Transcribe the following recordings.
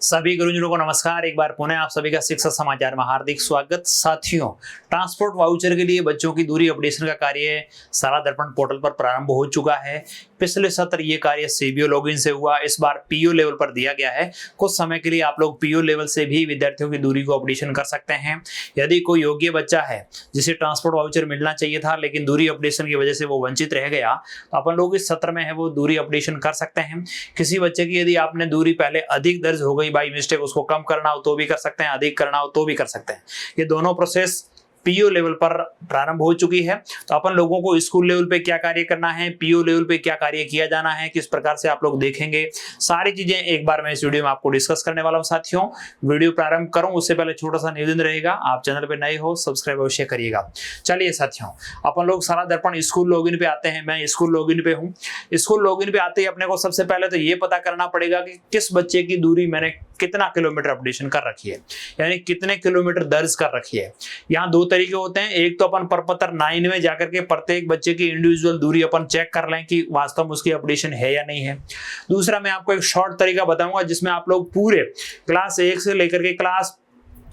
सभी गुरुजनों को नमस्कार। एक बार पुनः आप सभी का शिक्षा समाचार में हार्दिक स्वागत। साथियों, ट्रांसपोर्ट वाउचर के लिए बच्चों की दूरी अपडेशन का कार्य शाला दर्पण पोर्टल पर प्रारंभ हो चुका है। पिछले सत्र ये कार्य सीबीओ लॉगिन से हुआ, इस बार पीओ लेवल पर दिया गया है। कुछ समय के लिए आप लोग पीओ लेवल से भी विद्यार्थियों की दूरी को अपडेशन कर सकते हैं। यदि कोई योग्य बच्चा है जिसे ट्रांसपोर्ट वाउचर मिलना चाहिए था लेकिन दूरी अपडेशन की वजह से वो वंचित रह गया, तो अपन लोग इस सत्र में है वो दूरी अपडेशन कर सकते हैं। किसी बच्चे की यदि आपने दूरी पहले अधिक दर्ज हो गई बाई मिस्टेक, उसको कम करना हो तो भी कर सकते हैं, अधिक करना हो तो भी कर सकते हैं। ये दोनों प्रोसेस पीओ लेवल पर प्रारंभ हो चुकी है। तो अपन लोगों को स्कूल लेवल पे क्या कार्य करना है, पीओ लेवल पे क्या कार्य किया जाना है, किस प्रकार से आप लोग देखेंगे, सारी चीजें एक बार मैं इस वीडियो में आपको डिस्कस करने वाला हूं। साथियों, वीडियो प्रारंभ करूं उससे पहले छोटा सा निवेदन रहेगा, आप चैनल पे नए हो सब्सक्राइब अवश्य करिएगा। चलिए साथियों, अपन लोग शाला दर्पण स्कूल लॉगिन पे आते हैं। मैं स्कूल लॉगिन पे हूँ। स्कूल लॉगिन पे आते ही अपने को सबसे पहले तो ये पता करना पड़ेगा कि किस बच्चे की दूरी मैंने कितना किलोमीटर अपडेशन कर रखी है, यानी कितने किलोमीटर दर्ज कर रखी है। यहाँ दो तरीके होते हैं। एक तो अपन प्रपत्र 9 में जाकर के प्रत्येक बच्चे की इंडिविजुअल दूरी अपन चेक कर लें कि वास्तव में उसकी अपडेशन है या नहीं है। दूसरा मैं आपको एक शॉर्ट तरीका बताऊंगा जिसमें आप लोग पूरे क्लास 1 से लेकर के क्लास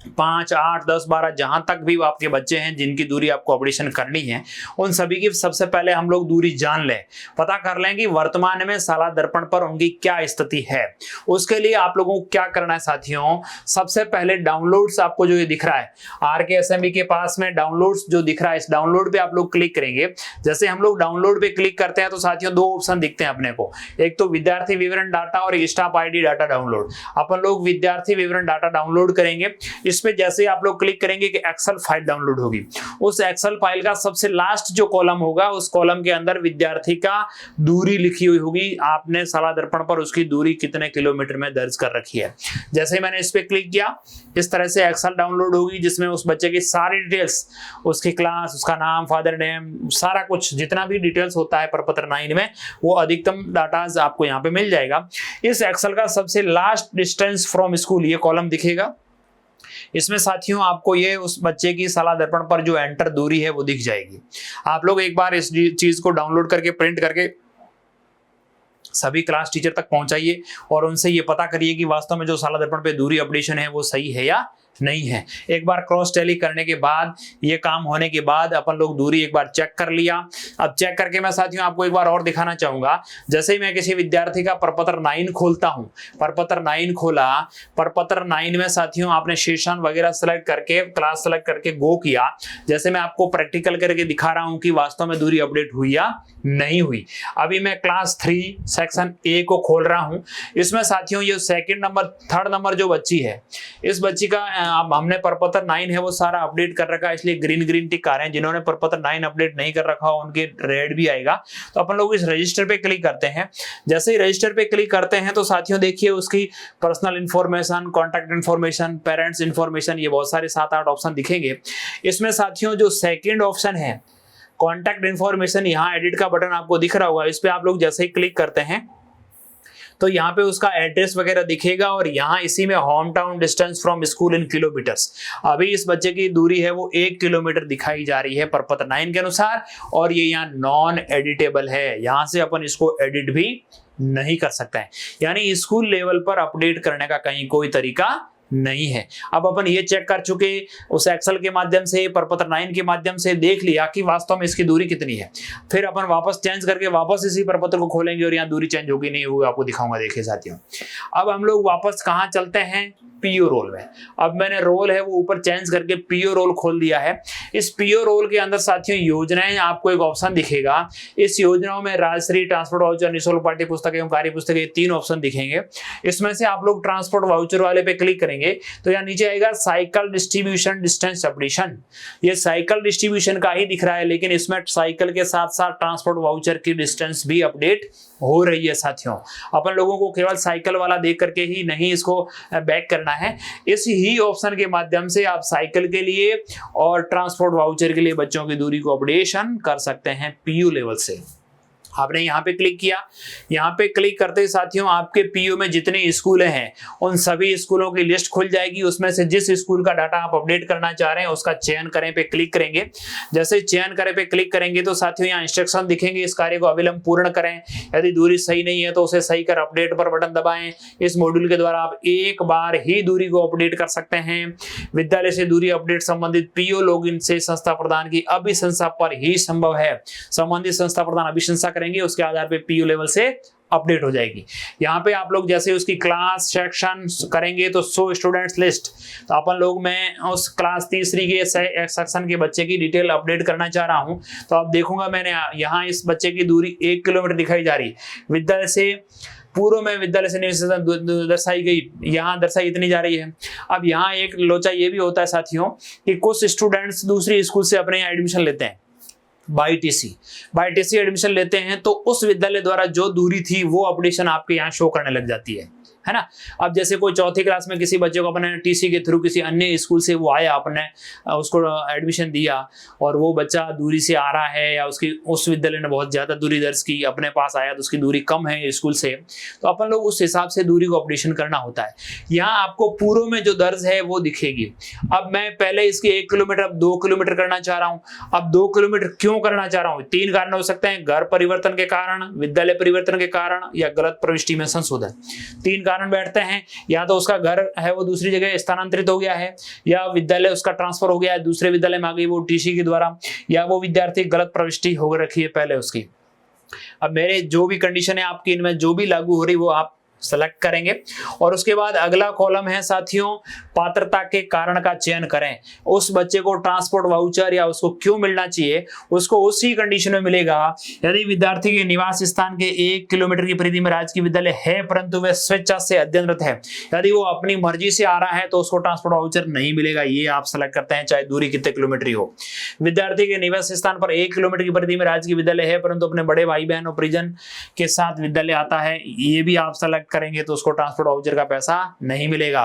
5, 8, 10, 12 जहां तक भी आपके बच्चे हैं जिनकी दूरी आपको अपडेशन करनी है, उन सभी की सबसे पहले हम लोग दूरी जान लें, पता कर लें कि वर्तमान में शाला दर्पण पर उनकी क्या स्थिति है। उसके लिए आप लोगों को क्या करना है साथियों, सबसे पहले डाउनलोड्स आपको जो ये दिख रहा है RKSME के पास में डाउनलोड्स जो दिख रहा है, इस डाउनलोड पे आप लोग क्लिक करेंगे। जैसे हम लोग डाउनलोड पे क्लिक करते हैं तो साथियों दो ऑप्शन दिखते हैं अपने को, एक तो विद्यार्थी विवरण डाटा और एक स्टाफ ID डाटा डाउनलोड। अपन लोग विद्यार्थी विवरण डाटा डाउनलोड करेंगे। इस पे जैसे आप लोग क्लिक करेंगे कि एक्सेल फाइल डाउनलोड होगी, उस एक्सेल फाइल का सबसे लास्ट जो कॉलम होगा उस कॉलम के अंदर विद्यार्थी का दूरी लिखी हुई होगी। आपने शाला दर्पण पर उसकी दूरी कितने किलोमीटर में दर्ज कर रखी है। जैसे ही मैंने इस पे क्लिक किया, इस तरह से एक्सेल डाउनलोड होगी जिसमें उस बच्चे की सारी डिटेल्स, उसकी क्लास, उसका नाम, फादर नेम, सारा कुछ जितना भी डिटेल्स होता है प्रपत्र 9 में, वो अधिकतम डाटा आपको यहाँ पे मिल जाएगा। इस एक्सेल का सबसे लास्ट डिस्टेंस फ्रॉम स्कूल ये कॉलम दिखेगा। इसमें साथियों आपको ये उस बच्चे की शाला दर्पण पर जो एंटर दूरी है वो दिख जाएगी। आप लोग एक बार इस चीज को डाउनलोड करके प्रिंट करके सभी क्लास टीचर तक पहुंचाइए और उनसे ये पता करिए कि वास्तव में जो शाला दर्पण पे दूरी अपडेशन है वो सही है या नहीं है। एक बार क्रॉस टैली करने के बाद, ये काम होने के बाद अपन लोग दूरी एक बार चेक कर लिया। अब चेक करके मैं साथियों आपको एक बार और दिखाना चाहूंगा। जैसे ही मैं किसी विद्यार्थी का प्रपत्र 9 खोलता हूं, प्रपत्र 9 खोला, प्रपत्र 9 में साथियों आपने सेशन वगैरह सेलेक्ट करके, क्लास सेलेक्ट करके गो किया। जैसे मैं आपको प्रैक्टिकल करके दिखा रहा हूं कि वास्तव में दूरी अपडेट हुई या नहीं हुई। अभी मैं क्लास 3 सेक्शन A को खोल रहा हूं। इसमें साथियों ये सेकंड नंबर, थर्ड नंबर जो बच्ची है, इस बच्ची का अब हमने प्रपत्र 9 है वो सारा अपडेट कर रखा है, इसलिए ग्रीन टिक आ रहे हैं। जिन्होंने प्रपत्र 9 अपडेट नहीं कर रखा हो उनके रेड भी आएगा। तो अपन लोग इस रजिस्टर पे क्लिक करते हैं। जैसे ही रजिस्टर पे क्लिक करते हैं तो साथियों देखिए उसकी personal information, contact information, parents information, ये बहुत सारे 7-8 ऑप्शन दिखेंगे। इसमें साथियों जो सेकेंड ऑप्शन है कॉन्टैक्ट इंफॉर्मेशन, यहाँ एडिट का बटन आपको दिख रहा होगा। इस पे आप लोग जैसे ही क्लिक करते हैं तो यहाँ पे उसका एड्रेस वगैरह दिखेगा और यहाँ इसी में home town distance from school in kilometres. अभी इस बच्चे की दूरी है वो 1 किलोमीटर दिखाई जा रही है प्रपत्र 9 के अनुसार, और ये यहाँ नॉन एडिटेबल है। यहाँ से अपन इसको एडिट भी नहीं कर सकते हैं, यानी स्कूल लेवल पर अपडेट करने का कहीं कोई तरीका नहीं है। अब अपन ये चेक कर चुके उस एक्सेल के माध्यम से, प्रपत्र 9 के माध्यम से देख लिया कि वास्तव में इसकी दूरी कितनी है। फिर अपन वापस चेंज करके वापस इसी प्रपत्र को खोलेंगे और यहाँ दूरी चेंज होगी नहीं होगी आपको दिखाऊंगा। देखिए साथियों, अब हम लोग वापस कहाँ चलते हैं, पीओ रोल में। अब मैंने रोल है वो ऊपर चेंज करके पीओ रोल खोल दिया है। इस पीओ रोल के अंदर साथियों योजनाएं आपको एक ऑप्शन दिखेगा। इस योजनाओं में राजश्री, ट्रांसपोर्ट वाउचर, निःशुल्क पाठ्य पुस्तक एवं कार्य पुस्तक, ये 3 ऑप्शन दिखेंगे। इसमें से आप लोग ट्रांसपोर्ट वाउचर वाले पे क्लिक करेंगे तो यहाँ नीचे आएगा साइकिल डिस्ट्रीब्यूशन डिस्टेंस अपडेशन। ये साइकिल डिस्ट्रीब्यूशन का ही दिख रहा है, लेकिन इसमें साइकिल के साथ साथ ट्रांसपोर्ट वाउचर की डिस्टेंस भी अपडेट हो रही है। साथियों अपन लोगों को केवल साइकिल वाला देख करके ही नहीं इसको बैक करना है। इस ही ऑप्शन के माध्यम से आप साइकिल के लिए और ट्रांसपोर्ट वाउचर के लिए बच्चों की दूरी को अपडेशन कर सकते हैं पीयू लेवल से। आपने यहाँ पे क्लिक किया। यहाँ पे क्लिक करते ही साथियों आपके पीओ में जितने स्कूल हैं उन सभी स्कूलों की लिस्ट खुल जाएगी। उसमें से जिस स्कूल का डाटा आप अपडेट करना चाह रहे हैं उसका चयन करें पे क्लिक करेंगे। जैसे चयन करें पे क्लिक करेंगे तो साथियों यहाँ इंस्ट्रक्शन दिखेंगे, इस कार्य को अविलंब पूर्ण करें। यदि दूरी सही नहीं है तो उसे सही कर अपडेट पर बटन दबाएं। इस मॉड्यूल के द्वारा आप एक बार ही दूरी को अपडेट कर सकते हैं। विद्यालय से दूरी अपडेट संबंधित पीओ लॉगिन से संस्था प्रदान की अभिशंसा पर ही संभव है। संबंधित संस्था प्रदान अभिशंसा करेंगे, उसके आधार पर पीओ लेवल से अपडेट हो जाएगी। यहाँ पे आप लोग जैसे उसकी क्लास सेक्शन करेंगे तो शो स्टूडेंट्स लिस्ट, तो अपन लोग मैं उस क्लास तीसरी के सेक्शन के बच्चे की डिटेल अपडेट करना चाह रहा हूँ। तो आप देखूंगा मैंने यहाँ इस बच्चे की दूरी 1 किलोमीटर दिखाई जा रही। विद्यालय से पूर्व में विद्यालय से निवेश दर्शाई गई, यहाँ दर्शाई इतनी जा रही है। अब यहाँ एक लोचा ये भी होता है साथियों कि कुछ स्टूडेंट्स दूसरी स्कूल से अपने एडमिशन लेते हैं बाई टीसी एडमिशन लेते हैं, तो उस विद्यालय द्वारा जो दूरी थी वो अपडेशन आपके यहाँ शो करने लग जाती है ना। अब जैसे कोई चौथी क्लास में किसी बच्चे को अपने टीसी के थ्रू किसी अन्य स्कूल से वो आया, अपने उसको एडमिशन दिया और वो बच्चा दूरी से आ रहा है या उसकी उस विद्यालय ने बहुत ज़्यादा दूरी दर्ज की, अपने पास आया तो उसकी दूरी कम है स्कूल से, तो अपन लोग उस हिसाब से दूरी को अपडेशन करना होता है। यहाँ आपको पूर्व में जो दर्ज है वो दिखेगी। अब मैं पहले इसकी 1 किलोमीटर अब 2 किलोमीटर करना चाह रहा हूँ। अब 2 किलोमीटर क्यों करना चाह रहा हूँ? 3 कारण हो सकते हैं, घर परिवर्तन के कारण, विद्यालय परिवर्तन के कारण या गलत प्रविष्टि में संशोधन। 3 कारण बैठते हैं। या तो उसका घर है वो दूसरी जगह स्थानांतरित हो गया है, या विद्यालय उसका ट्रांसफर हो गया है, दूसरे विद्यालय में आ गई वो टीसी के द्वारा, या वो विद्यार्थी गलत प्रविष्टि हो रखी है पहले उसकी। अब मेरे जो भी कंडीशन है आपकी इनमें जो भी लागू हो रही वो आप सेलेक्ट करेंगे। और उसके बाद अगला कॉलम है साथियों पात्रता के कारण का चयन करें। उस बच्चे को ट्रांसपोर्ट वाउचर या उसको क्यों मिलना चाहिए, उसको उसी कंडीशन में मिलेगा यदि विद्यार्थी के निवास स्थान के 1 किलोमीटर की परिधि में राजकीय विद्यालय है परंतु वह स्वेच्छा से अध्ययनरत है। यदि वो अपनी मर्जी से आ रहा है तो उसको ट्रांसपोर्ट वाउचर नहीं मिलेगा। ये आप सेलेक्ट करते हैं चाहे दूरी कितने किलोमीटर हो। विद्यार्थी के निवास स्थान पर 1 किलोमीटर की परिधि में राजकीय विद्यालय है परंतु अपने बड़े भाई बहन और परिजन के साथ विद्यालय आता है, ये भी आप सेलेक्ट करेंगे तो उसको ट्रांसपोर्ट वाउचर का पैसा नहीं मिलेगा।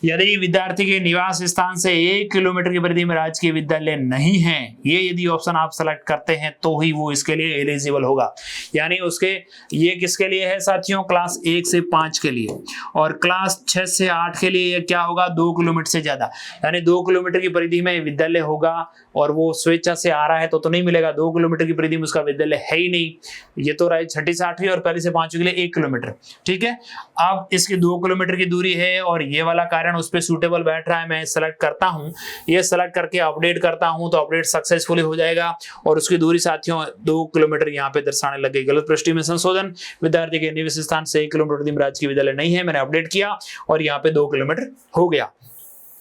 यदि विद्यार्थी के निवास स्थान से 1 किलोमीटर की परिधि में राजकीय विद्यालय नहीं है, ये यदि ऑप्शन आप सेलेक्ट करते हैं तो ही वो इसके लिए एलिजिबल होगा। यानी उसके ये किसके लिए है साथियों? क्लास 1 से 5 के लिए, और क्लास 6 से 8 के लिए ये क्या होगा? 2 किलोमीटर से ज्यादा, यानी 2 किलोमीटर की परिधि में विद्यालय होगा और वो स्वेच्छा से आ रहा है तो नहीं मिलेगा। 2 किलोमीटर की परिधि में उसका विद्यालय है ही नहीं। ये तो रहा 6ठी से 8वीं और पहली से 5वीं के लिए 1 किलोमीटर, ठीक है। अब इसकी 2 किलोमीटर की दूरी है और ये वाला कारण उस पर सूटेबल बैठ रहा है, मैं सेलेक्ट करता हूं। ये सेलेक्ट करके अपडेट करता हूं तो अपडेट सक्सेसफुली हो जाएगा और उसकी दूरी साथियों 2 किलोमीटर यहाँ पे दर्शाने लग गई। गलत प्रविष्टि में संशोधन, विद्यार्थी के निवास स्थान से 1 किलोमीटर राजकीय विद्यालय नहीं है, मैंने अपडेट किया और यहाँ पे 2 किलोमीटर हो गया।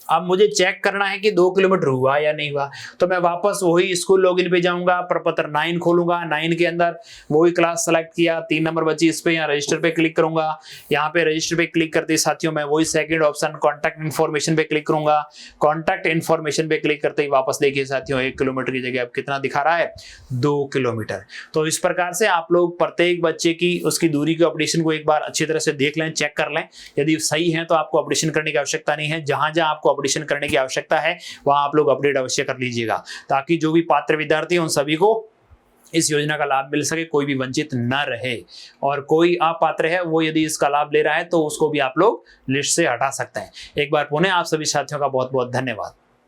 अब मुझे चेक करना है कि 2 किलोमीटर हुआ या नहीं हुआ, तो मैं वापस वही स्कूल लॉगिन पे जाऊंगा, प्रपत्र 9 खोलूंगा। 9 के अंदर वही क्लास सेलेक्ट किया, 3 नंबर बची, इस पे यहाँ रजिस्टर पे क्लिक करूंगा। यहाँ पे रजिस्टर पे क्लिक करते साथियों मैं वही सेकंड ऑप्शन कॉन्टैक्ट इन्फॉर्मेशन पे क्लिक करूंगा। कॉन्टैक्ट इन्फॉर्मेशन पे क्लिक करते ही वापस देखिए साथियों 1 किलोमीटर की जगह अब कितना दिखा रहा है? 2 किलोमीटर। तो इस प्रकार से आप लोग प्रत्येक बच्चे की उसकी दूरी के अपडेशन को एक बार अच्छी तरह से देख लें, चेक कर लें। यदि सही है तो आपको अपडेशन करने की आवश्यकता नहीं है। जहां जहां आपको अपडेशन करने की आवश्यकता है वहां आप लोग अपडेट अवश्य कर लीजिएगा, ताकि जो भी पात्र विद्यार्थी हैं उन सभी को इस योजना का लाभ मिल सके, कोई भी वंचित न रहे। और कोई अपात्र है वो यदि इसका लाभ ले रहा है तो उसको भी आप लोग लिस्ट से हटा सकते हैं। एक बार पुनः आप सभी साथियों का बहुत बहुत धन्यवाद।